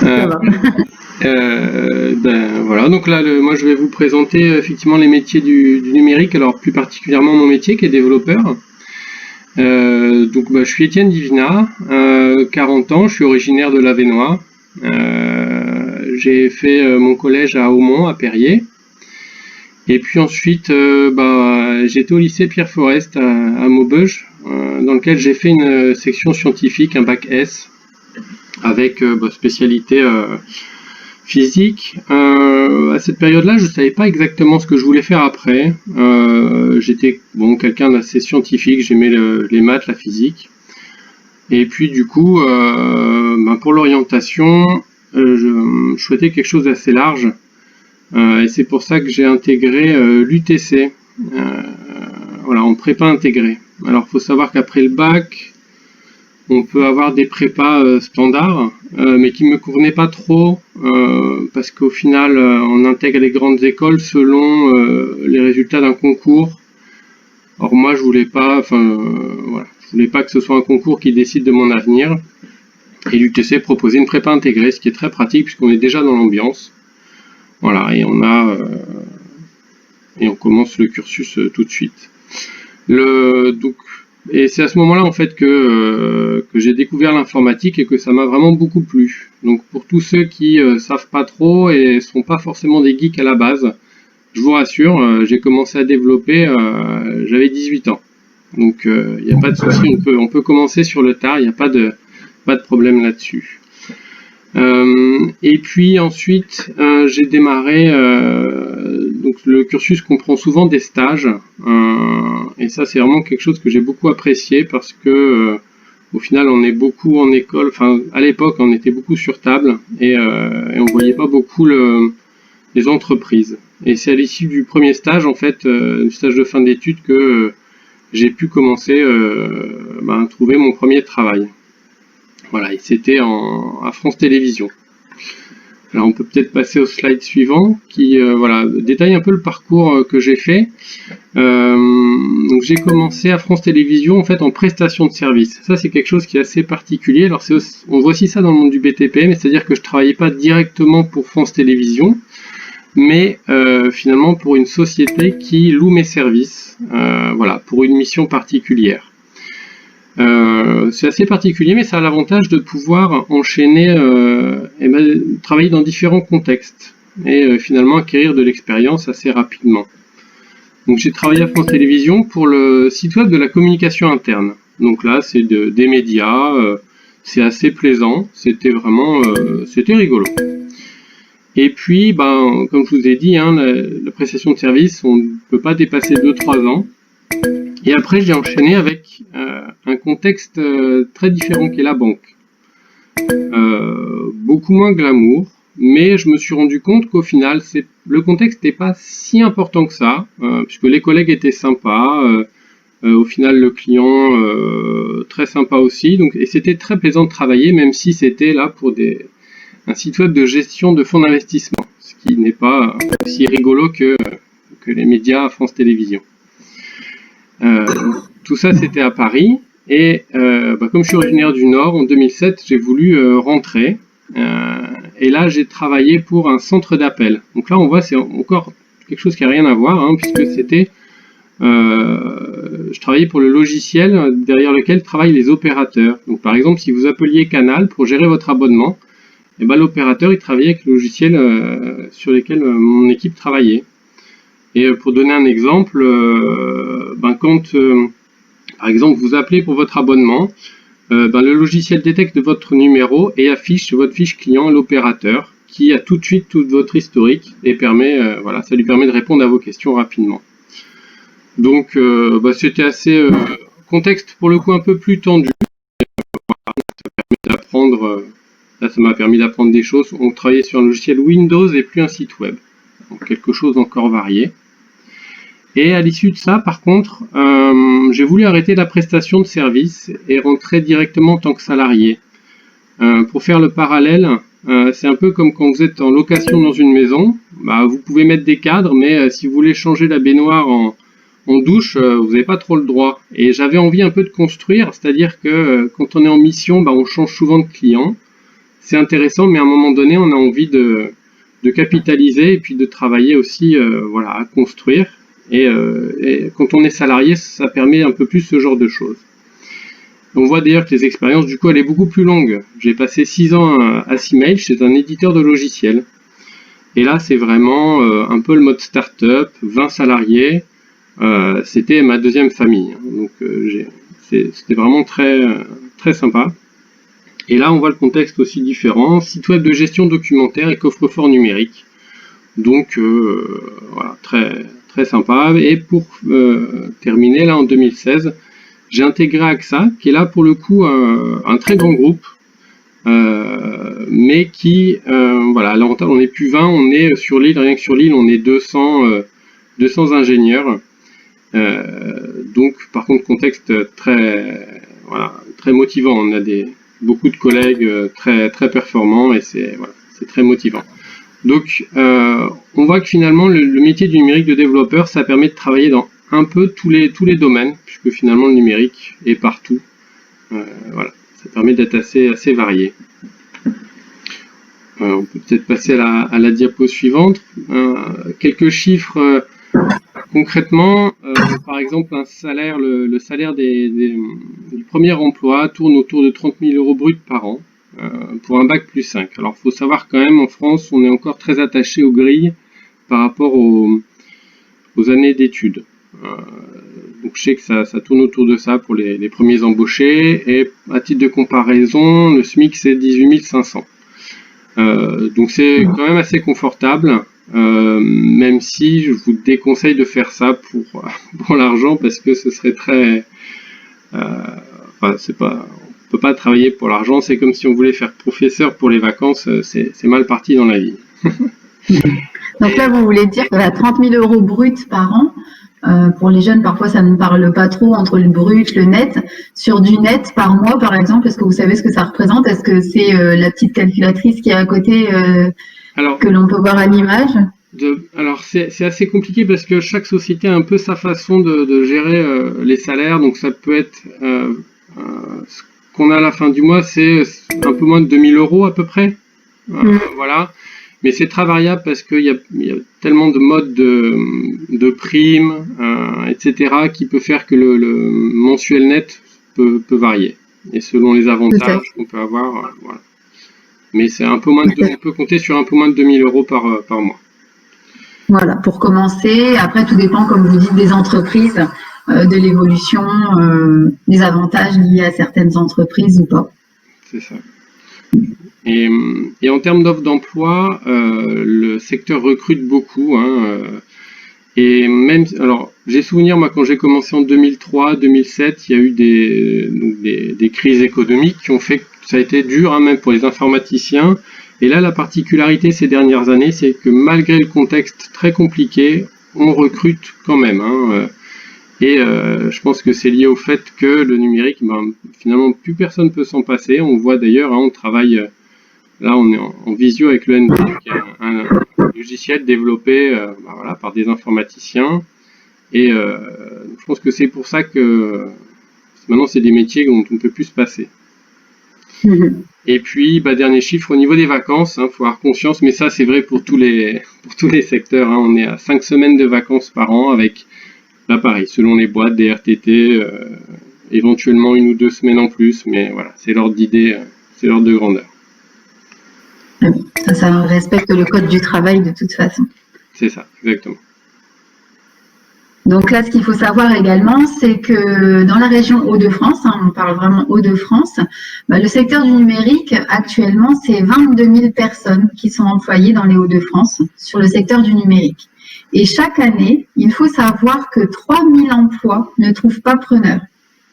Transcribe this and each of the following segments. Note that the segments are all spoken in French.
Ça va. Voilà, donc là, moi je vais vous présenter effectivement les métiers du numérique, alors plus particulièrement mon métier qui est développeur. Je suis Étienne Divina, 40 ans, je suis originaire de l'Avesnois. J'ai fait mon collège à Aumont, à Périers. Et puis ensuite, j'étais au lycée Pierre Forest à Maubeuge, dans lequel j'ai fait une section scientifique, un bac S, avec spécialité physique. À cette période-là, je ne savais pas exactement ce que je voulais faire après. J'étais quelqu'un d'assez scientifique, j'aimais les maths, la physique. Et puis du coup, pour l'orientation, je souhaitais quelque chose d'assez large. Et c'est pour ça que j'ai intégré l'UTC, en prépa intégrée. Alors il faut savoir qu'après le bac, on peut avoir des prépas standards, mais qui ne me convenaient pas trop, parce qu'au final, on intègre les grandes écoles selon les résultats d'un concours. Or moi, je voulais pas que ce soit un concours qui décide de mon avenir. Et l'UTC proposait une prépa intégrée, ce qui est très pratique puisqu'on est déjà dans l'ambiance. Voilà, et on commence le cursus tout de suite. Et c'est à ce moment-là en fait que j'ai découvert l'informatique et que ça m'a vraiment beaucoup plu. Donc pour tous ceux qui savent pas trop et sont pas forcément des geeks à la base, je vous rassure, j'ai commencé à développer, j'avais 18 ans. Donc il n'y a pas de souci, on peut commencer sur le tard, il n'y a pas de problème là-dessus. Et puis ensuite, j'ai démarré. Donc le cursus comprend souvent des stages, et ça c'est vraiment quelque chose que j'ai beaucoup apprécié parce que au final on est beaucoup en école. Enfin, à l'époque on était beaucoup sur table et on voyait pas beaucoup les entreprises. Et c'est à l'issue du premier stage, en fait, du stage de fin d'études, que j'ai pu commencer à trouver mon premier travail. Voilà, et c'était à France Télévisions. Alors on peut peut-être passer au slide suivant qui détaille un peu le parcours que j'ai fait. Donc j'ai commencé à France Télévisions en fait en prestation de service. Ça c'est quelque chose qui est assez particulier. Alors on voit aussi ça dans le monde du BTP, mais c'est-à-dire que je travaillais pas directement pour France Télévisions, mais finalement pour une société qui loue mes services, pour une mission particulière. C'est assez particulier, mais ça a l'avantage de pouvoir enchaîner, travailler dans différents contextes et finalement acquérir de l'expérience assez rapidement. Donc j'ai travaillé à France Télévisions pour le site web de la communication interne. Donc là, c'est des médias, c'est assez plaisant, c'était rigolo. Et puis, comme je vous ai dit, la prestation de service, on ne peut pas dépasser 2-3 ans. Et après, j'ai enchaîné avec un contexte très différent qu'est la banque. Beaucoup moins glamour, mais je me suis rendu compte qu'au final, le contexte n'est pas si important que ça, puisque les collègues étaient sympas, au final le client très sympa aussi, et c'était très plaisant de travailler, même si c'était là pour un site web de gestion de fonds d'investissement, ce qui n'est pas aussi rigolo que les médias à France Télévisions. Tout ça c'était à Paris et comme je suis originaire du Nord, en 2007 j'ai voulu rentrer et là j'ai travaillé pour un centre d'appel. Donc là on voit c'est encore quelque chose qui n'a rien à voir puisque c'était je travaillais pour le logiciel derrière lequel travaillent les opérateurs. Donc par exemple si vous appeliez Canal pour gérer votre abonnement, et l'opérateur il travaillait avec le logiciel sur lequel mon équipe travaillait. Et pour donner un exemple, quand par exemple vous appelez pour votre abonnement, le logiciel détecte votre numéro et affiche votre fiche client à l'opérateur qui a tout de suite tout votre historique et ça lui permet de répondre à vos questions rapidement. Donc c'était assez contexte pour le coup un peu plus tendu. Ça m'a permis d'apprendre des choses. On travaillait sur un logiciel Windows et plus un site web. Donc quelque chose encore varié. Et à l'issue de ça, par contre, j'ai voulu arrêter la prestation de service et rentrer directement en tant que salarié. Pour faire le parallèle, c'est un peu comme quand vous êtes en location dans une maison. Vous pouvez mettre des cadres, mais si vous voulez changer la baignoire en douche, vous n'avez pas trop le droit. Et j'avais envie un peu de construire, c'est-à-dire que quand on est en mission, on change souvent de client. c'est intéressant, mais à un moment donné, on a envie de capitaliser et puis de travailler aussi voilà, à construire. Et quand on est salarié, ça permet un peu plus ce genre de choses. On voit d'ailleurs que les expériences, du coup, elle est beaucoup plus longue. J'ai passé 6 ans à Cmail chez un éditeur de logiciels. Et là, c'est vraiment un peu le mode start-up, 20 salariés. C'était ma deuxième famille. Donc, c'était vraiment très, très sympa. Et là, on voit le contexte aussi différent. Site web de gestion documentaire et coffre-fort numérique. Donc, voilà, très, très sympa. Et pour terminer, là, en 2016, j'ai intégré AXA, qui est là, pour le coup, un très grand groupe. Mais qui, voilà, l'avantage, on n'est plus 20, on est sur l'île, rien que sur l'île, on est 200 ingénieurs. Donc, par contre, contexte très, voilà, très motivant. On a beaucoup de collègues très, très performants et c'est très motivant. Donc, on voit que finalement, le métier du numérique de développeur, ça permet de travailler dans un peu tous les domaines, puisque finalement, le numérique est partout. Voilà, ça permet d'être assez varié. On peut peut-être passer à la diapo suivante. Quelques chiffres concrètement. Par exemple, un salaire, le salaire du premier emploi tourne autour de 30 000 € bruts par an pour un bac plus 5. Alors, il faut savoir quand même, en France, on est encore très attaché aux grilles par rapport aux années d'études. Donc, je sais que ça tourne autour de ça pour les premiers embauchés. Et à titre de comparaison, le SMIC, c'est 18 500. Donc c'est quand même assez confortable, même si je vous déconseille de faire ça pour l'argent, parce que ce serait très, enfin, on peut pas travailler pour l'argent. C'est comme si on voulait faire professeur pour les vacances. C'est mal parti dans la vie. Donc là, vous voulez dire que 30 000 € bruts par an. Pour les jeunes, parfois, ça ne parle pas trop entre le brut, le net. Sur du net par mois, par exemple, est-ce que vous savez ce que ça représente? Est-ce que c'est la petite calculatrice qui est à côté que l'on peut voir à l'image? Alors, c'est assez compliqué parce que chaque société a un peu sa façon de gérer les salaires. Donc, ça peut être ce qu'on a à la fin du mois, c'est un peu moins de 2 000 € à peu près. Voilà. Mais c'est très variable parce qu'il y a tellement de modes de primes, etc., qui peut faire que le mensuel net peut varier. Et selon les avantages qu'on peut avoir, voilà. Mais c'est un peu moins on peut compter sur un peu moins de 2 000 € par mois. Voilà, pour commencer. Après, tout dépend, comme vous dites, des entreprises, de l'évolution, des avantages liés à certaines entreprises ou pas. C'est ça. Et en termes d'offres d'emploi, le secteur recrute beaucoup. Et même, alors, j'ai souvenir, moi, quand j'ai commencé en 2003-2007, il y a eu des crises économiques qui ont fait que ça a été dur, même pour les informaticiens. Et là, la particularité ces dernières années, c'est que malgré le contexte très compliqué, on recrute quand même. Et je pense que c'est lié au fait que le numérique, finalement, plus personne peut s'en passer. On voit d'ailleurs, on travaille... Là, on est en visio avec le ND, qui est un logiciel développé voilà, par des informaticiens. Et je pense que c'est pour ça que maintenant, c'est des métiers dont on ne peut plus se passer. Et puis, dernier chiffre, au niveau des vacances, faut avoir conscience, mais ça, c'est vrai pour tous les secteurs. On est à 5 semaines de vacances par an avec, là, pareil, selon les boîtes, des RTT, éventuellement 1 ou 2 semaines en plus, mais voilà, c'est l'ordre d'idée, c'est l'ordre de grandeur. Ça respecte le code du travail de toute façon. C'est ça, exactement. Donc là, ce qu'il faut savoir également, c'est que dans la région Hauts-de-France, on parle vraiment Hauts-de-France, le secteur du numérique, actuellement, c'est 22 000 personnes qui sont employées dans les Hauts-de-France sur le secteur du numérique. Et chaque année, il faut savoir que 3 000 emplois ne trouvent pas preneur.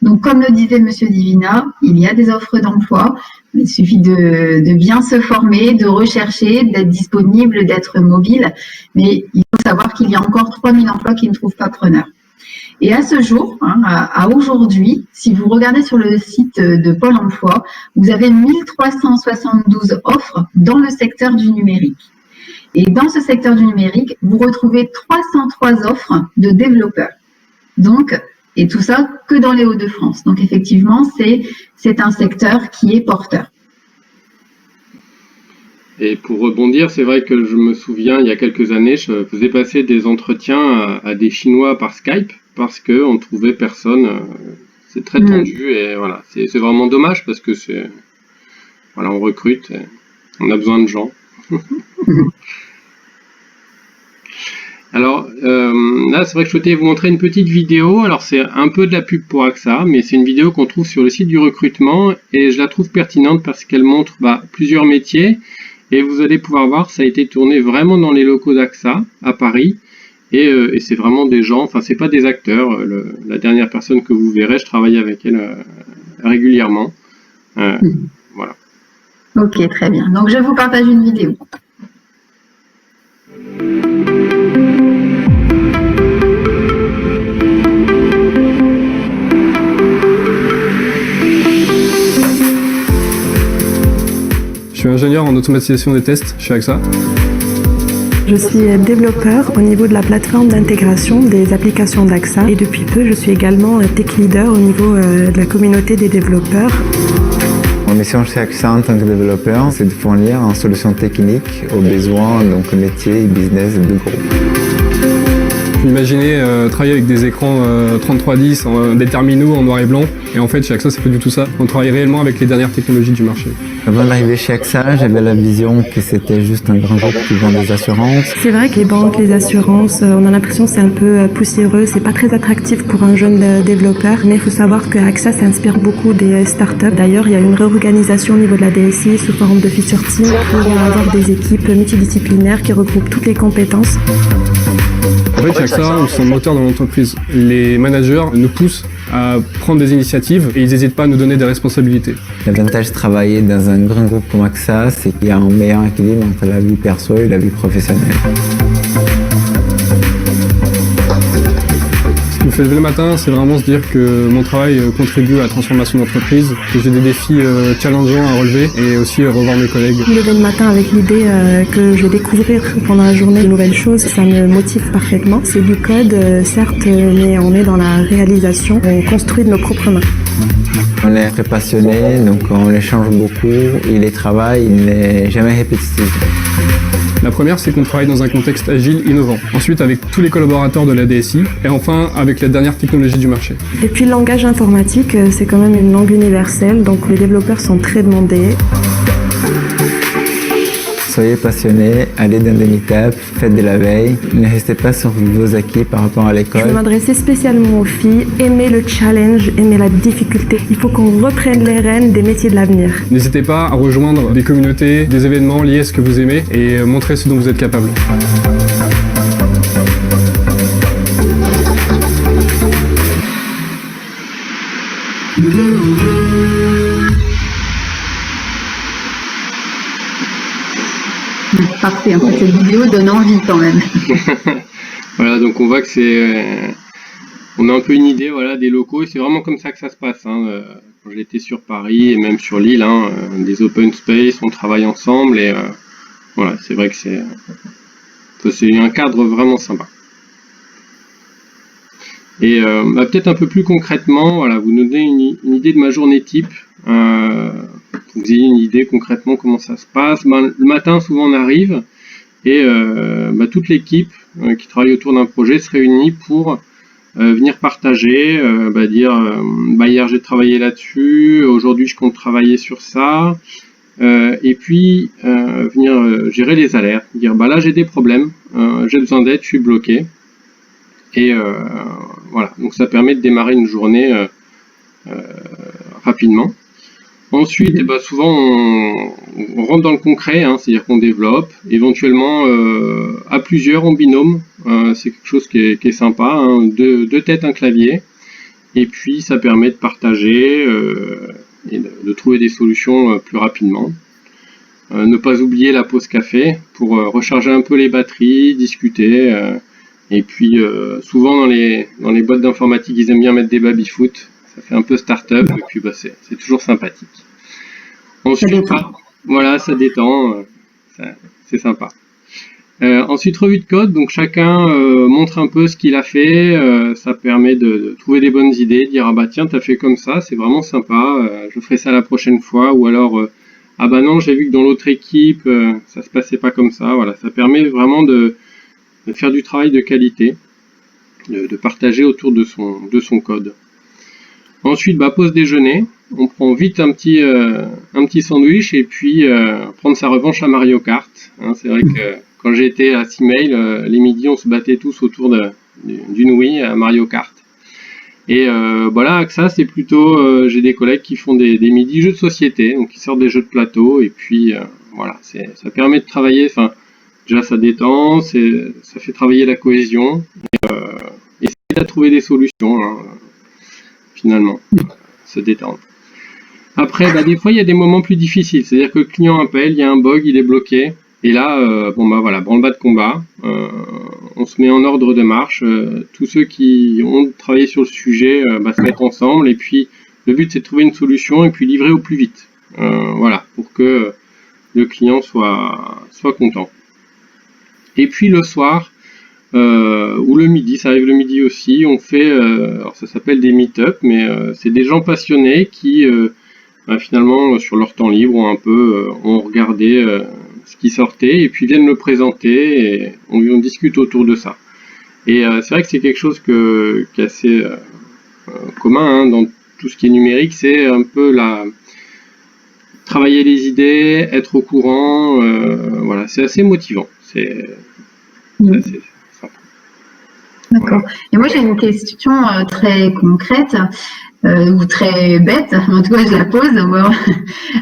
Donc, comme le disait M. Divina, il y a des offres d'emploi. Il suffit de bien se former, de rechercher, d'être disponible, d'être mobile. Mais il faut savoir qu'il y a encore 3 000 emplois qui ne trouvent pas preneur. Et à ce jour, à aujourd'hui, si vous regardez sur le site de Pôle emploi, vous avez 1372 offres dans le secteur du numérique. Et dans ce secteur du numérique, vous retrouvez 303 offres de développeurs. Donc, et tout ça que dans les Hauts-de-France. Donc, effectivement, c'est un secteur qui est porteur. Et pour rebondir, c'est vrai que je me souviens, il y a quelques années, je faisais passer des entretiens à des Chinois par Skype parce qu'on trouvait personne. C'est très tendu et voilà, c'est vraiment dommage parce que voilà, on recrute, et on a besoin de gens. Alors là, c'est vrai que je souhaitais vous montrer une petite vidéo. Alors c'est un peu de la pub pour AXA, mais c'est une vidéo qu'on trouve sur le site du recrutement et je la trouve pertinente parce qu'elle montre plusieurs métiers et vous allez pouvoir voir, ça a été tourné vraiment dans les locaux d'AXA à Paris et c'est vraiment des gens, enfin c'est pas des acteurs. La dernière personne que vous verrez, je travaille avec elle régulièrement. Voilà. Ok, très bien. Donc je vous partage une vidéo. Je suis ingénieur en automatisation des tests chez AXA. Je suis développeur au niveau de la plateforme d'intégration des applications d'AXA et depuis peu je suis également tech leader au niveau de la communauté des développeurs. Mon mission chez AXA en tant que développeur, c'est de fournir une solution technique aux besoins donc métiers et business du groupe. Imaginez travailler avec des écrans 3310, des terminaux en noir et blanc. Et en fait, chez AXA, c'est pas du tout ça. On travaille réellement avec les dernières technologies du marché. Avant d'arriver chez AXA, j'avais la vision que c'était juste un grand groupe qui vend des assurances. C'est vrai que les banques, les assurances, on a l'impression que c'est un peu poussiéreux, c'est pas très attractif pour un jeune développeur. Mais il faut savoir que AXA s'inspire beaucoup des startups. D'ailleurs, il y a une réorganisation au niveau de la DSI sous forme de feature team pour avoir des équipes multidisciplinaires qui regroupent toutes les compétences. En fait, chez AXA, on se sent moteur dans l'entreprise. Les managers nous poussent à prendre des initiatives et ils n'hésitent pas à nous donner des responsabilités. L'avantage de travailler dans un grand groupe comme AXA, c'est qu'il y a un meilleur équilibre entre la vie perso et la vie professionnelle. Ce qui me fait lever le matin, c'est vraiment se dire que mon travail contribue à la transformation d'entreprise, que j'ai des défis challengeants à relever et aussi revoir mes collègues. Me lever le matin avec l'idée que je vais découvrir pendant la journée de nouvelles choses, ça me motive parfaitement. C'est du code, certes, mais on est dans la réalisation, on construit de nos propres mains. On est très passionné, donc on échange beaucoup et le travail n'est jamais répétitif. La première, c'est qu'on travaille dans un contexte agile innovant. Ensuite, avec tous les collaborateurs de la DSI. Et enfin, avec la dernière technologie du marché. Et puis le langage informatique, c'est quand même une langue universelle, donc les développeurs sont très demandés. Soyez passionnés, allez dans des meet-ups, faites de la veille, ne restez pas sur vos acquis par rapport à l'école. Je veux m'adresser spécialement aux filles, aimez le challenge, aimez la difficulté. Il faut qu'on reprenne les rênes des métiers de l'avenir. N'hésitez pas à rejoindre des communautés, des événements liés à ce que vous aimez et montrer ce dont vous êtes capable. Parfait, en fait, cette vidéo donne envie quand même. Voilà, donc on voit que on a un peu une idée, voilà, des locaux et c'est vraiment comme ça que ça se passe. Quand j'étais sur Paris et même sur l'île, des open space, on travaille ensemble et voilà, c'est vrai que c'est un cadre vraiment sympa. Et peut-être un peu plus concrètement, voilà, vous donnez une idée de ma journée type. Vous ayez une idée concrètement comment ça se passe. Le matin, souvent, on arrive et toute l'équipe qui travaille autour d'un projet se réunit pour venir partager, dire hier j'ai travaillé là-dessus, aujourd'hui je compte travailler sur ça, et puis venir gérer les alertes, dire là j'ai des problèmes, j'ai besoin d'aide, je suis bloqué. Et voilà, donc ça permet de démarrer une journée rapidement. Ensuite, souvent on rentre dans le concret, c'est-à-dire qu'on développe, éventuellement à plusieurs en binôme, c'est quelque chose qui est sympa, deux têtes, un clavier, et puis ça permet de partager et de trouver des solutions plus rapidement. Ne pas oublier la pause café pour recharger un peu les batteries, discuter, et puis souvent dans les boîtes d'informatique, ils aiment bien mettre des baby-foot. Ça fait un peu start-up et puis c'est toujours sympathique. Ensuite, voilà, ça détend, c'est sympa. Ensuite, revue de code, donc chacun montre un peu ce qu'il a fait, ça permet de trouver des bonnes idées, de dire tiens, t'as fait comme ça, c'est vraiment sympa, je ferai ça la prochaine fois, ou alors ah bah non, j'ai vu que dans l'autre équipe, ça se passait pas comme ça. Voilà, ça permet vraiment de faire du travail de qualité, de partager autour de son code. Ensuite, bah, pause déjeuner, on prend vite un petit sandwich et puis prendre sa revanche à Mario Kart. Hein, c'est vrai que quand j'étais à Seamail, les midis, on se battait tous autour d'une Wii à Mario Kart. Et voilà, ça c'est plutôt, j'ai des collègues qui font des midis jeux de société, donc ils sortent des jeux de plateau et puis voilà, ça permet de travailler. Enfin, déjà ça détend, ça fait travailler la cohésion et ça aide à trouver des solutions. Hein, finalement, se détendre. Après, bah, des fois, il y a des moments plus difficiles. C'est-à-dire que le client appelle, il y a un bug, il est bloqué. Et là, bon bah voilà, branle-bas de combat. On se met en ordre de marche. Tous ceux qui ont travaillé sur le sujet se mettent ensemble. Et puis, le but, c'est de trouver une solution et puis livrer au plus vite. Voilà, pour que le client soit content. Et puis, le soir, ou le midi, ça arrive le midi aussi, on fait, alors ça s'appelle des meet-up, mais c'est des gens passionnés qui finalement sur leur temps libre ont regardé ce qui sortait et puis viennent le présenter et on discute autour de ça. Et c'est vrai que c'est quelque chose qui est assez commun hein, dans tout ce qui est numérique, c'est un peu travailler les idées, être au courant, voilà, c'est assez motivant, c'est assez sympa. D'accord. Et moi, j'ai une question très concrète ou très bête, en tout cas, je la pose.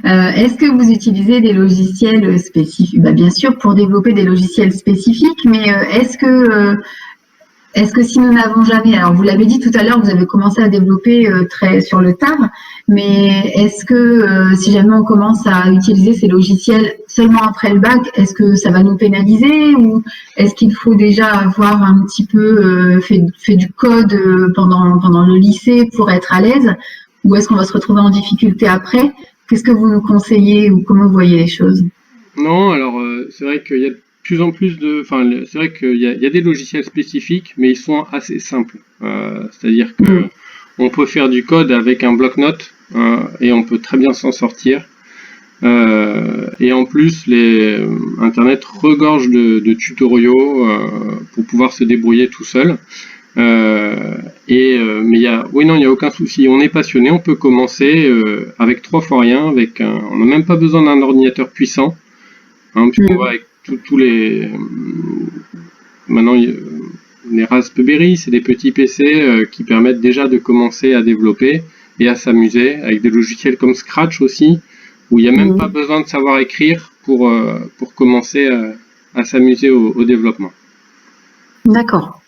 Est-ce que vous utilisez des logiciels spécifiques? Bien sûr, pour développer des logiciels spécifiques, mais est-ce que si nous n'avons jamais, alors vous l'avez dit tout à l'heure, vous avez commencé à développer très sur le tard, mais est-ce que si jamais on commence à utiliser ces logiciels seulement après le bac, est-ce que ça va nous pénaliser ou est-ce qu'il faut déjà avoir un petit peu fait du code pendant le lycée pour être à l'aise ou est-ce qu'on va se retrouver en difficulté après? Qu'est-ce que vous nous conseillez ou comment vous voyez les choses? Non, alors c'est vrai qu'il y a de plus en plus c'est vrai qu'il y a des logiciels spécifiques, mais ils sont assez simples. C'est-à-dire que on peut faire du code avec un bloc-notes et on peut très bien s'en sortir. Et en plus, Internet regorge de tutoriaux pour pouvoir se débrouiller tout seul. Mais il y a aucun souci. On est passionné, on peut commencer avec 3 fois rien, on n'a même pas besoin d'un ordinateur puissant. Hein, puisqu'on voit avec tous les maintenant les Raspberry, c'est des petits PC qui permettent déjà de commencer à développer et à s'amuser avec des logiciels comme Scratch aussi où il n'y a même pas besoin de savoir écrire pour commencer à s'amuser au développement. D'accord.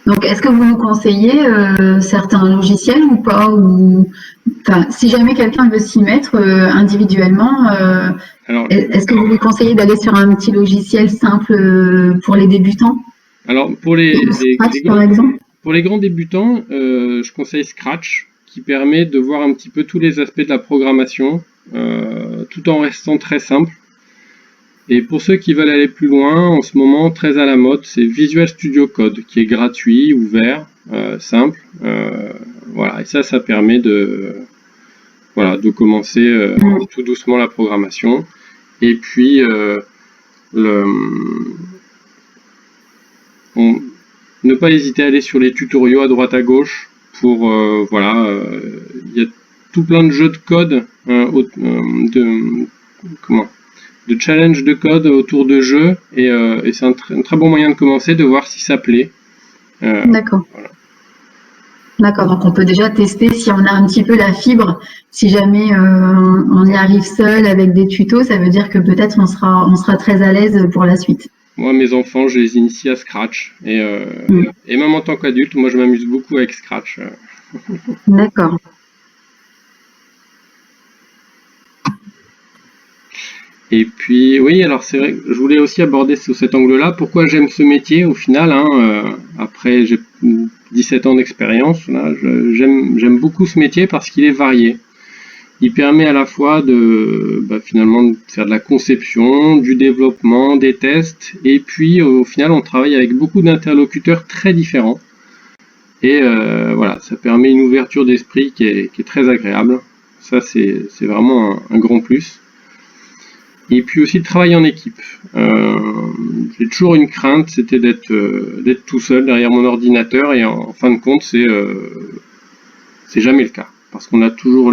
Donc, est-ce que vous nous conseillez certains logiciels ou pas si jamais quelqu'un veut s'y mettre individuellement, est-ce que vous lui conseillez d'aller sur un petit logiciel simple pour les débutants? Alors, pour pour les grands débutants, je conseille Scratch, qui permet de voir un petit peu tous les aspects de la programmation, tout en restant très simple. Et pour ceux qui veulent aller plus loin, en ce moment, très à la mode, c'est Visual Studio Code, qui est gratuit, ouvert, simple. Voilà, et ça permet de commencer tout doucement la programmation. Et puis, ne pas hésiter à aller sur les tutoriaux à droite à gauche pour, il y a tout plein de jeux de code, de challenge de code autour de jeux et c'est un très bon moyen de commencer, de voir si ça plaît. D'accord. Voilà. D'accord, donc on peut déjà tester si on a un petit peu la fibre. Si jamais on y arrive seul avec des tutos, ça veut dire que peut-être on sera très à l'aise pour la suite. Moi, mes enfants, je les initie à Scratch et même en tant qu'adulte, moi je m'amuse beaucoup avec Scratch. D'accord. Et puis, oui, alors c'est vrai que je voulais aussi aborder sous cet angle-là pourquoi j'aime ce métier au final. Après, j'ai 17 ans d'expérience. J'aime beaucoup ce métier parce qu'il est varié. Il permet à la fois finalement de faire de la conception, du développement, des tests, et puis au final, on travaille avec beaucoup d'interlocuteurs très différents. Et voilà, ça permet une ouverture d'esprit qui est très agréable. Ça, c'est vraiment un grand plus. Et puis aussi le travail en équipe. J'ai toujours une crainte, c'était d'être tout seul derrière mon ordinateur, et en fin de compte, c'est jamais le cas. Parce qu'on a toujours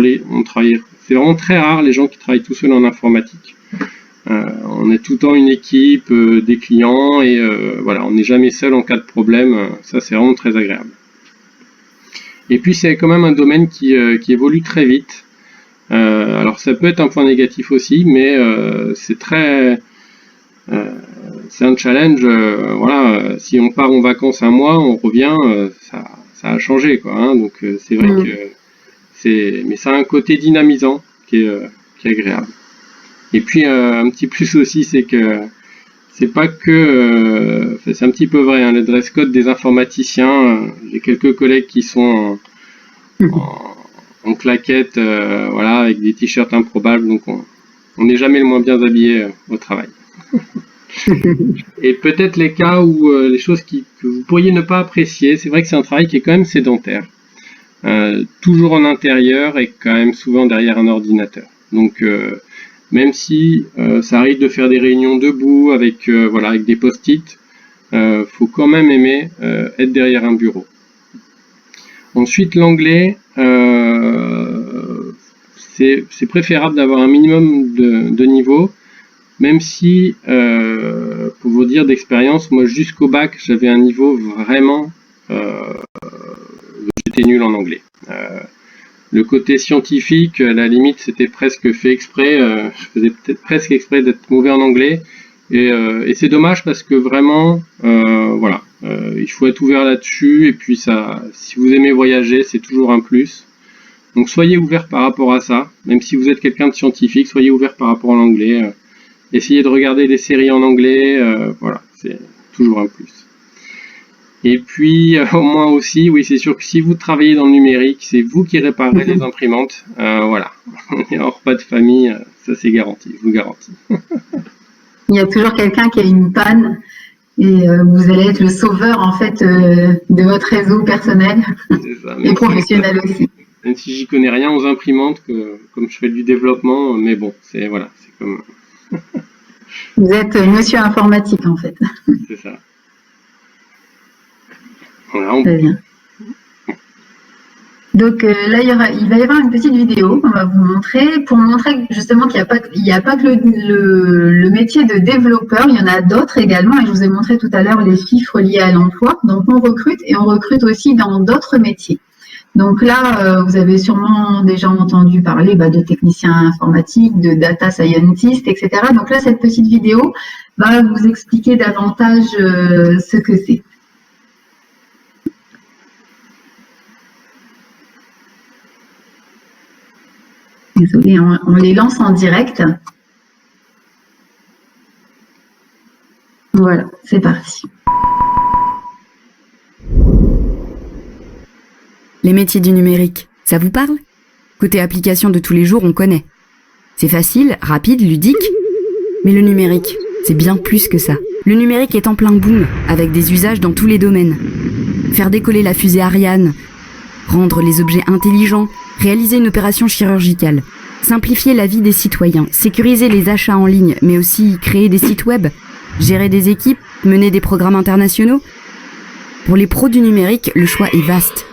c'est vraiment très rare les gens qui travaillent tout seuls en informatique. On est tout le temps une équipe, des clients, et voilà, on n'est jamais seul en cas de problème. Ça, c'est vraiment très agréable. Et puis, c'est quand même un domaine qui évolue très vite. Alors, ça peut être un point négatif aussi, mais c'est un challenge. Voilà, si on part en vacances un mois, on revient, ça a changé, quoi. Hein, donc, c'est vrai que mais ça a un côté dynamisant qui est agréable. Et puis un petit plus aussi, c'est que c'est pas que c'est un petit peu vrai, hein, le dress code des informaticiens. J'ai quelques collègues qui sont en claquettes, voilà, avec des t-shirts improbables, donc on n'est jamais le moins bien habillé au travail. Et peut-être les cas où les choses que vous pourriez ne pas apprécier, c'est vrai que c'est un travail qui est quand même sédentaire, toujours en intérieur et quand même souvent derrière un ordinateur. Donc même si ça arrive de faire des réunions debout avec des post-it, faut quand même aimer être derrière un bureau. Ensuite, l'anglais, c'est préférable d'avoir un minimum de niveau, même si, pour vous dire d'expérience, moi jusqu'au bac, j'avais un niveau vraiment... j'étais nul en anglais. Le côté scientifique, à la limite, c'était presque fait exprès. Je faisais peut-être presque exprès d'être mauvais en anglais. Et c'est dommage parce que vraiment, il faut être ouvert là-dessus. Et puis ça, si vous aimez voyager, c'est toujours un plus. Donc soyez ouvert par rapport à ça. Même si vous êtes quelqu'un de scientifique, soyez ouvert par rapport à l'anglais. Essayez de regarder des séries en anglais. Voilà, c'est toujours un plus. Et puis, moi aussi, oui, c'est sûr que si vous travaillez dans le numérique, c'est vous qui réparez les imprimantes. Voilà, on est en repas de famille, ça c'est garanti, je vous garantis. Il y a toujours quelqu'un qui a une panne et vous allez être le sauveur en fait de votre réseau personnel et professionnel aussi. Même si j'y connais rien aux imprimantes, comme je fais du développement, mais bon, c'est comme... Vous êtes monsieur informatique en fait. C'est ça. Voilà, très bien. Donc là, il va y avoir une petite vidéo qu'on va vous montrer pour montrer justement qu'il n'y a pas que le métier de développeur, il y en a d'autres également. Et je vous ai montré tout à l'heure les chiffres liés à l'emploi. Donc on recrute aussi dans d'autres métiers. Donc là, vous avez sûrement déjà entendu parler de techniciens informatiques, de data scientist, etc. Donc là, cette petite vidéo va vous expliquer davantage ce que c'est. Désolée, on les lance en direct. Voilà, c'est parti. Les métiers du numérique, ça vous parle? Côté application de tous les jours, on connaît. C'est facile, rapide, ludique. Mais le numérique, c'est bien plus que ça. Le numérique est en plein boom, avec des usages dans tous les domaines. Faire décoller la fusée Ariane, rendre les objets intelligents, réaliser une opération chirurgicale, simplifier la vie des citoyens, sécuriser les achats en ligne, mais aussi créer des sites web, gérer des équipes, mener des programmes internationaux. Pour les pros du numérique, le choix est vaste.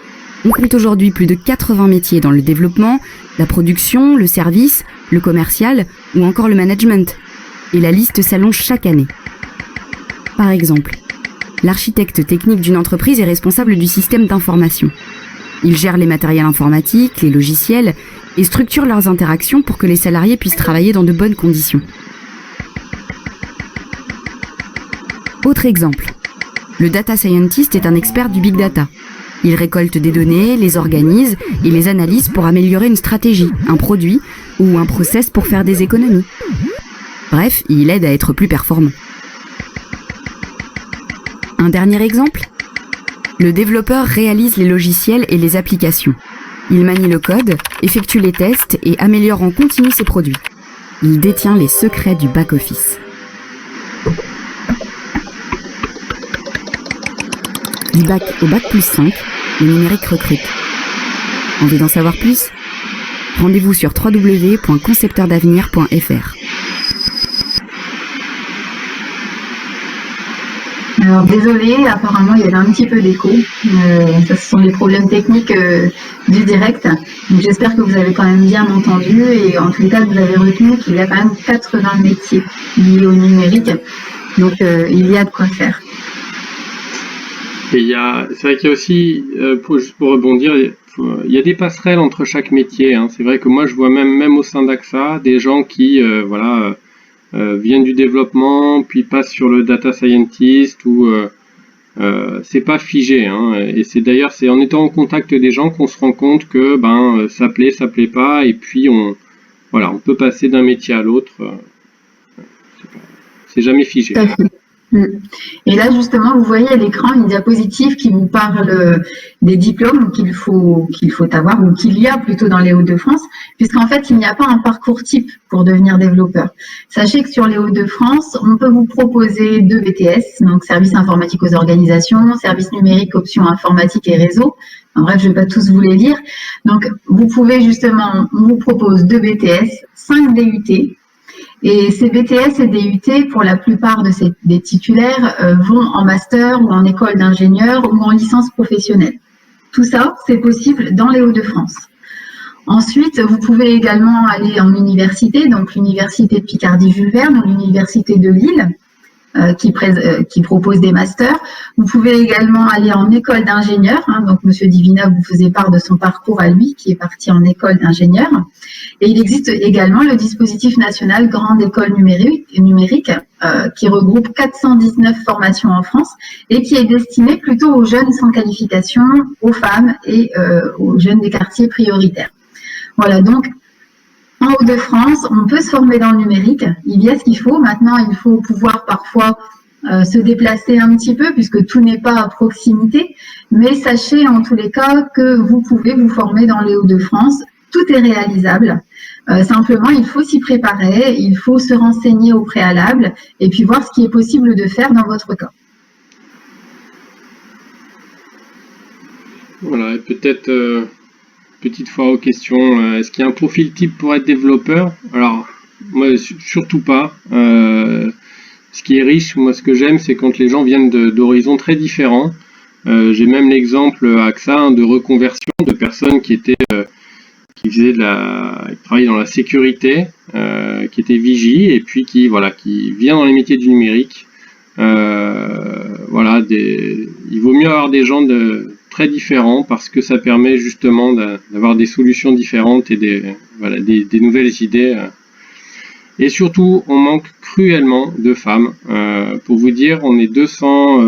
On compte aujourd'hui plus de 80 métiers dans le développement, la production, le service, le commercial ou encore le management. Et la liste s'allonge chaque année. Par exemple, l'architecte technique d'une entreprise est responsable du système d'information. Il gère les matériels informatiques, les logiciels et structure leurs interactions pour que les salariés puissent travailler dans de bonnes conditions. Autre exemple, le data scientist est un expert du big data. Il récolte des données, les organise et les analyse pour améliorer une stratégie, un produit ou un process pour faire des économies. Bref, il aide à être plus performant. Un dernier exemple ? Le développeur réalise les logiciels et les applications. Il manie le code, effectue les tests et améliore en continu ses produits. Il détient les secrets du back-office. Du bac au bac+5, le numérique recrute. Envie d'en savoir plus ? Rendez-vous sur www.concepteurdavenir.fr. Alors désolé, apparemment il y avait un petit peu d'écho. Ça, ce sont les problèmes techniques du direct. Donc j'espère que vous avez quand même bien entendu et en tous les cas vous avez retenu qu'il y a quand même 80 métiers liés au numérique. Donc il y a de quoi faire. Et c'est vrai qu'il y a aussi, juste pour rebondir, il y a des passerelles entre chaque métier. Hein. C'est vrai que moi je vois même au sein d'AXA des gens qui viennent du développement, puis passent sur le data scientist, ou c'est pas figé. Hein. Et c'est d'ailleurs en étant en contact des gens qu'on se rend compte que ça plaît pas, et puis on peut passer d'un métier à l'autre. C'est jamais figé. Et là, justement, vous voyez à l'écran une diapositive qui vous parle des diplômes qu'il faut avoir, ou qu'il y a plutôt dans les Hauts-de-France, puisqu'en fait, il n'y a pas un parcours type pour devenir développeur. Sachez que sur les Hauts-de-France, on peut vous proposer 2 BTS, donc service informatique aux organisations, service numérique, options informatique et réseau. En bref, je ne vais pas tous vous les lire. Donc, vous pouvez justement, on vous propose 2 BTS, 5 DUT. Et ces BTS et DUT, pour la plupart des titulaires, vont en master ou en école d'ingénieur ou en licence professionnelle. Tout ça, c'est possible dans les Hauts-de-France. Ensuite, vous pouvez également aller en université, donc l'université de Picardie-Jules Verne ou l'université de Lille, qui propose des masters. Vous pouvez également aller en école d'ingénieur. Donc, Monsieur Divina vous faisait part de son parcours à lui, qui est parti en école d'ingénieur. Et il existe également le dispositif national Grande École numérique qui regroupe 419 formations en France et qui est destiné plutôt aux jeunes sans qualification, aux femmes et aux jeunes des quartiers prioritaires. Voilà, donc en Hauts-de-France, on peut se former dans le numérique. Il y a ce qu'il faut. Maintenant, il faut pouvoir parfois se déplacer un petit peu puisque tout n'est pas à proximité. Mais sachez en tous les cas que vous pouvez vous former dans les Hauts-de-France. Tout est réalisable. Simplement, il faut s'y préparer, il faut se renseigner au préalable et puis voir ce qui est possible de faire dans votre cas. Voilà, et peut-être petite fois aux questions. Est-ce qu'il y a un profil type pour être développeur? Alors, moi, surtout pas. Ce qui est riche, moi, ce que j'aime, c'est quand les gens viennent d'horizons très différents. J'ai même l'exemple à AXA de reconversion de personnes qui travaillaient dans la sécurité, qui étaient vigies, et puis qui vient dans les métiers du numérique. Il vaut mieux avoir des gens très différents parce que ça permet justement d'avoir des solutions différentes et des nouvelles idées. Et surtout, on manque cruellement de femmes. Pour vous dire, on est 200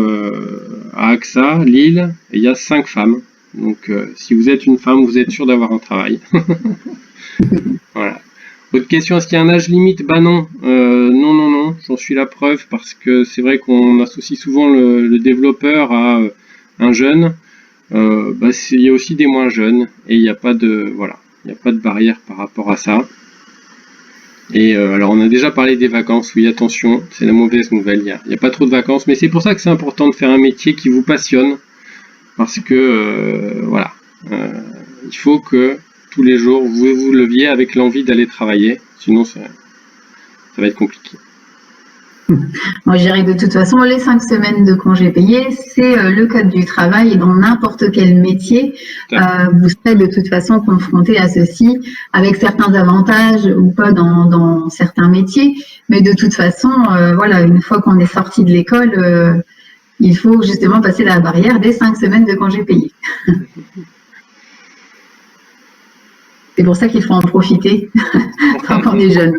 à AXA, Lille, et il y a 5 femmes. Donc, si vous êtes une femme, vous êtes sûr d'avoir un travail. Voilà. Autre question, est-ce qu'il y a un âge limite? Non. Non. J'en suis la preuve parce que c'est vrai qu'on associe souvent le développeur à un jeune. Il y a aussi des moins jeunes et il n'y a pas de barrière par rapport à ça. Et alors on a déjà parlé des vacances. Oui, attention, c'est la mauvaise nouvelle. Il n'y a pas trop de vacances, mais c'est pour ça que c'est important de faire un métier qui vous passionne. Parce que il faut que tous les jours vous vous leviez avec l'envie d'aller travailler, sinon ça va être compliqué. Moi, je dirais de toute façon, les 5 semaines de congés payés, c'est le code du travail et dans n'importe quel métier, vous serez de toute façon confronté à ceci, avec certains avantages ou pas dans certains métiers, mais de toute façon, une fois qu'on est sorti de l'école, il faut justement passer la barrière des 5 semaines de congés payés. C'est pour ça qu'il faut en profiter quand on est jeune.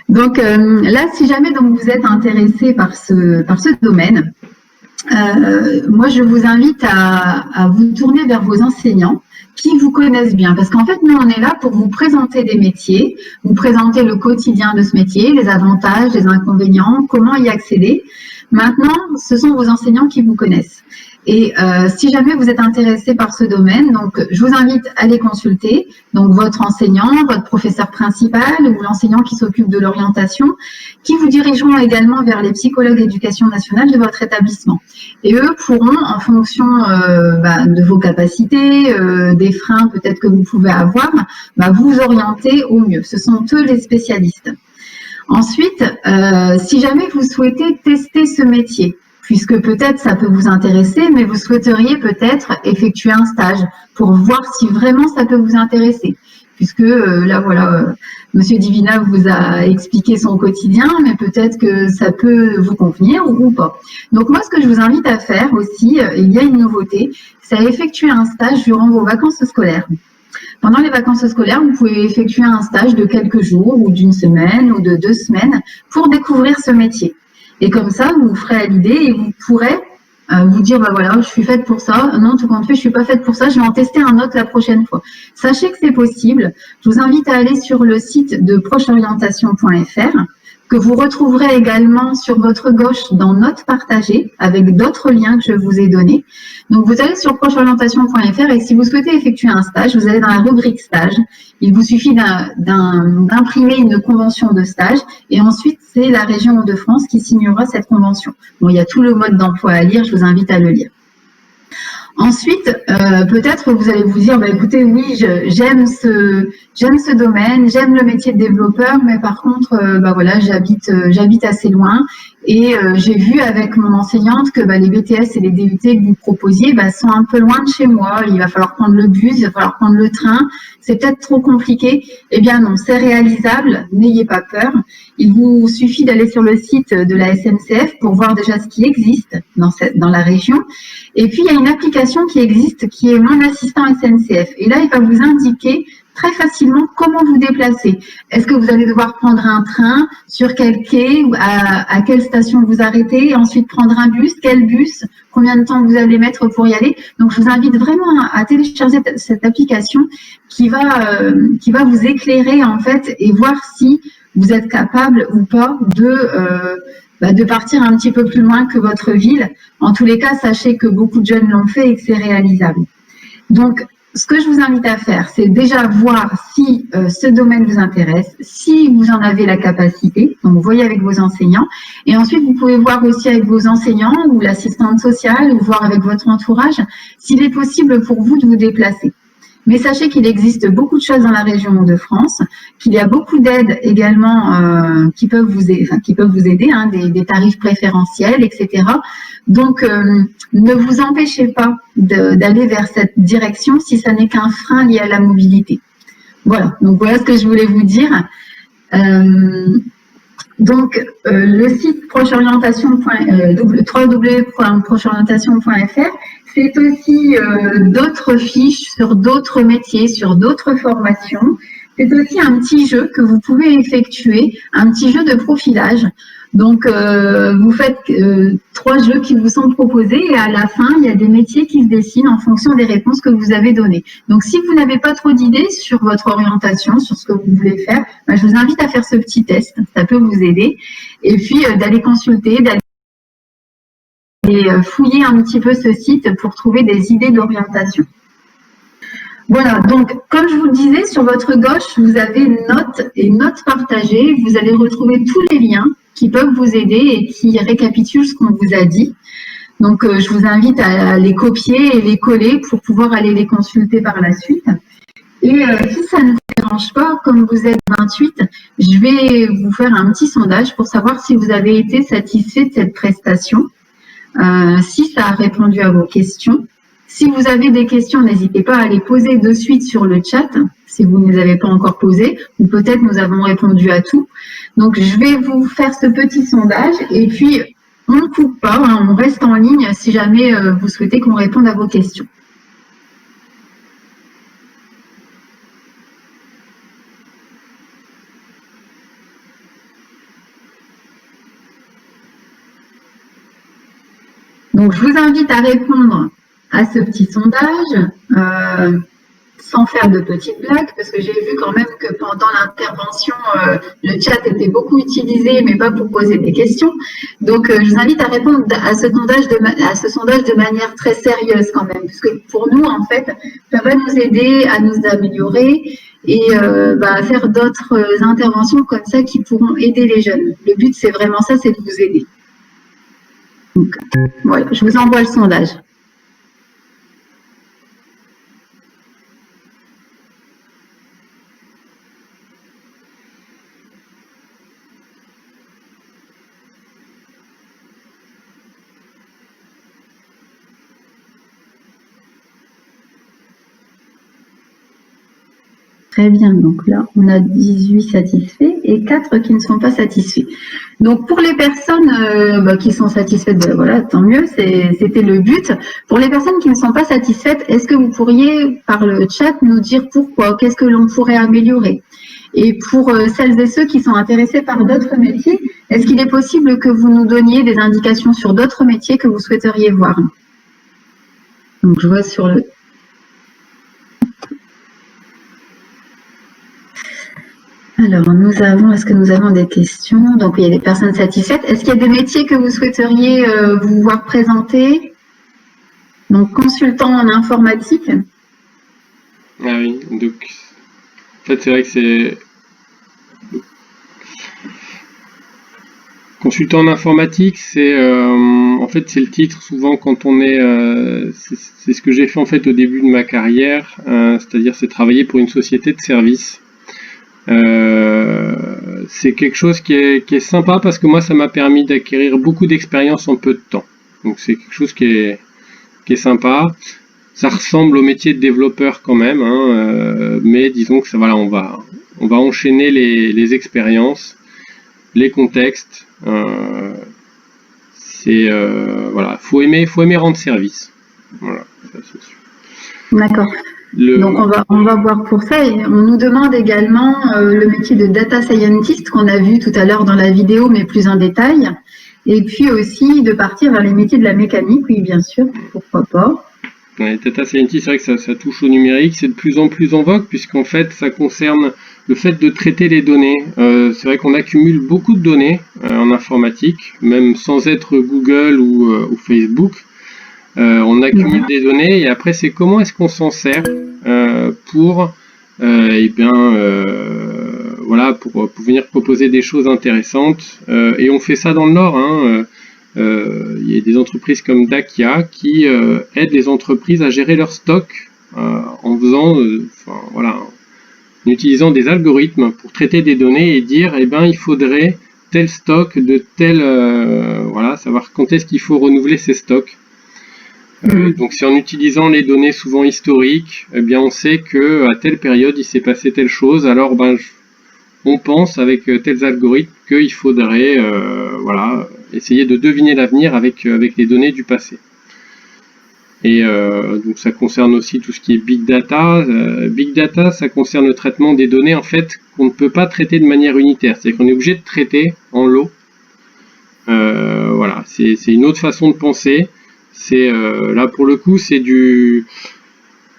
Donc là, si jamais vous êtes intéressé par ce domaine, moi je vous invite à vous tourner vers vos enseignants qui vous connaissent bien. Parce qu'en fait, nous, on est là pour vous présenter des métiers, vous présenter le quotidien de ce métier, les avantages, les inconvénients, comment y accéder. Maintenant, ce sont vos enseignants qui vous connaissent. Et si jamais vous êtes intéressé par ce domaine, donc je vous invite à les consulter, donc votre enseignant, votre professeur principal ou l'enseignant qui s'occupe de l'orientation, qui vous dirigeront également vers les psychologues d'éducation nationale de votre établissement. Et eux pourront, en fonction de vos capacités, des freins peut-être que vous pouvez avoir, vous orienter au mieux. Ce sont eux les spécialistes. Ensuite, si jamais vous souhaitez tester ce métier, puisque peut-être ça peut vous intéresser, mais vous souhaiteriez peut-être effectuer un stage pour voir si vraiment ça peut vous intéresser. Puisque là, voilà, Monsieur Divina vous a expliqué son quotidien, mais peut-être que ça peut vous convenir ou pas. Donc moi, ce que je vous invite à faire aussi, il y a une nouveauté, c'est à effectuer un stage durant vos vacances scolaires. Pendant les vacances scolaires, vous pouvez effectuer un stage de quelques jours ou d'une semaine ou de 2 semaines pour découvrir ce métier. Et comme ça, vous vous ferez à l'idée et vous pourrez vous dire, bah voilà, je suis faite pour ça. Non, tout compte fait, je suis pas faite pour ça. Je vais en tester un autre la prochaine fois. Sachez que c'est possible. Je vous invite à aller sur le site de procheorientation.fr que vous retrouverez également sur votre gauche dans Notes partagées avec d'autres liens que je vous ai donnés. Donc, vous allez sur procheorientation.fr et si vous souhaitez effectuer un stage, vous allez dans la rubrique stage. Il vous suffit d'imprimer une convention de stage et ensuite, c'est la région Hauts-de-France qui signera cette convention. Bon, il y a tout le mode d'emploi à lire, je vous invite à le lire. Ensuite, peut-être vous allez vous dire, bah, écoutez, oui, j'aime ce domaine, j'aime le métier de développeur, mais par contre, bah voilà, j'habite assez loin et j'ai vu avec mon enseignante que bah, les BTS et les DUT que vous proposiez bah, sont un peu loin de chez moi. Il va falloir prendre le bus, il va falloir prendre le train. C'est peut-être trop compliqué. Eh bien non, c'est réalisable. N'ayez pas peur. Il vous suffit d'aller sur le site de la SNCF pour voir déjà ce qui existe dans la région. Et puis, il y a une application qui existe qui est Mon Assistant SNCF. Et là, il va vous indiquer très facilement comment vous déplacer. Est-ce que vous allez devoir prendre un train, sur quel quai, à quelle station vous arrêtez, et ensuite prendre un bus, quel bus, combien de temps vous allez mettre pour y aller. Donc, je vous invite vraiment à télécharger cette application qui va vous éclairer en fait et voir si vous êtes capable ou pas de partir un petit peu plus loin que votre ville. En tous les cas, sachez que beaucoup de jeunes l'ont fait et que c'est réalisable. Donc, ce que je vous invite à faire, c'est déjà voir si ce domaine vous intéresse, si vous en avez la capacité. Donc, vous voyez avec vos enseignants. Et ensuite, vous pouvez voir aussi avec vos enseignants ou l'assistante sociale ou voir avec votre entourage s'il est possible pour vous de vous déplacer. Mais sachez qu'il existe beaucoup de choses dans la région de France, qu'il y a beaucoup d'aides également qui peuvent vous aider, hein, des tarifs préférentiels, etc. Donc, ne vous empêchez pas d'aller vers cette direction si ça n'est qu'un frein lié à la mobilité. Voilà, donc voilà ce que je voulais vous dire. Donc, le site www.procheorientation.fr, c'est aussi d'autres fiches sur d'autres métiers, sur d'autres formations. C'est aussi un petit jeu que vous pouvez effectuer, un petit jeu de profilage. Donc, vous faites 3 jeux qui vous sont proposés et à la fin, il y a des métiers qui se dessinent en fonction des réponses que vous avez données. Donc, si vous n'avez pas trop d'idées sur votre orientation, sur ce que vous voulez faire, ben, je vous invite à faire ce petit test. Ça peut vous aider. Et puis, d'aller consulter, d'aller fouiller un petit peu ce site pour trouver des idées d'orientation. Voilà, donc comme je vous le disais, sur votre gauche, vous avez notes et notes partagées. Vous allez retrouver tous les liens qui peuvent vous aider et qui récapitulent ce qu'on vous a dit. Donc, je vous invite à les copier et les coller pour pouvoir aller les consulter par la suite. Et si ça ne vous dérange pas, comme vous êtes 28, je vais vous faire un petit sondage pour savoir si vous avez été satisfait de cette prestation, si ça a répondu à vos questions. Si vous avez des questions, n'hésitez pas à les poser de suite sur le chat, si vous ne les avez pas encore posées, ou peut-être nous avons répondu à tout. Donc, je vais vous faire ce petit sondage et puis on ne coupe pas, hein, on reste en ligne si jamais vous souhaitez qu'on réponde à vos questions. Donc, je vous invite à répondre à ce petit sondage sans faire de petites blagues, parce que j'ai vu quand même que pendant l'intervention, le chat était beaucoup utilisé, mais pas pour poser des questions. Donc, je vous invite à répondre à ce sondage de manière très sérieuse quand même, parce que pour nous, en fait, ça va nous aider à nous améliorer et à faire d'autres interventions comme ça qui pourront aider les jeunes. Le but, c'est vraiment ça, c'est de vous aider. Donc, voilà, je vous envoie le sondage. Très bien, donc là, on a 18 satisfaits et 4 qui ne sont pas satisfaits. Donc pour les personnes qui sont satisfaites, voilà, tant mieux, c'était le but. Pour les personnes qui ne sont pas satisfaites, est-ce que vous pourriez, par le chat, nous dire pourquoi? Qu'est-ce que l'on pourrait améliorer? Et pour celles et ceux qui sont intéressés par d'autres métiers, est-ce qu'il est possible que vous nous donniez des indications sur d'autres métiers que vous souhaiteriez voir? Donc je vois sur le... Alors, est-ce que nous avons des questions? Donc, il y a des personnes satisfaites. Est-ce qu'il y a des métiers que vous souhaiteriez vous voir présenter? Donc, consultant en informatique. Ah oui, donc en fait c'est vrai que c'est consultant en informatique, en fait c'est le titre souvent quand on est c'est ce que j'ai fait en fait au début de ma carrière, c'est-à-dire c'est travailler pour une société de service. C'est quelque chose qui est sympa parce que moi ça m'a permis d'acquérir beaucoup d'expérience en peu de temps. Donc c'est quelque chose qui est sympa. Ça ressemble au métier de développeur quand même, mais disons que ça, voilà, on va enchaîner les expériences, les contextes. Voilà, faut aimer rendre service. Voilà, ça c'est sûr. D'accord. Donc on va voir pour ça. Et on nous demande également le métier de data scientist qu'on a vu tout à l'heure dans la vidéo, mais plus en détail. Et puis aussi de partir vers les métiers de la mécanique, oui bien sûr, pourquoi pas. Ouais, data scientist, c'est vrai que ça touche au numérique, c'est de plus en plus en vogue puisqu'en fait ça concerne le fait de traiter les données. C'est vrai qu'on accumule beaucoup de données en informatique, même sans être Google ou Facebook. On accumule des données et après c'est comment est-ce qu'on s'en sert pour voilà, pour venir proposer des choses intéressantes. Et on fait ça dans le Nord. Il y a des entreprises comme Dakia qui aident les entreprises à gérer leur stock en faisant, en utilisant des algorithmes pour traiter des données et dire, il faudrait tel stock de tel, savoir quand est-ce qu'il faut renouveler ces stocks. Donc c'est en utilisant les données souvent historiques, on sait que à telle période il s'est passé telle chose. Alors on pense avec tels algorithmes qu'il faudrait essayer de deviner l'avenir avec les données du passé. Et donc ça concerne aussi tout ce qui est Big Data. Big Data, ça concerne le traitement des données en fait qu'on ne peut pas traiter de manière unitaire. C'est-à-dire qu'on est obligé de traiter en lot. C'est une autre façon de penser. Là pour le coup, il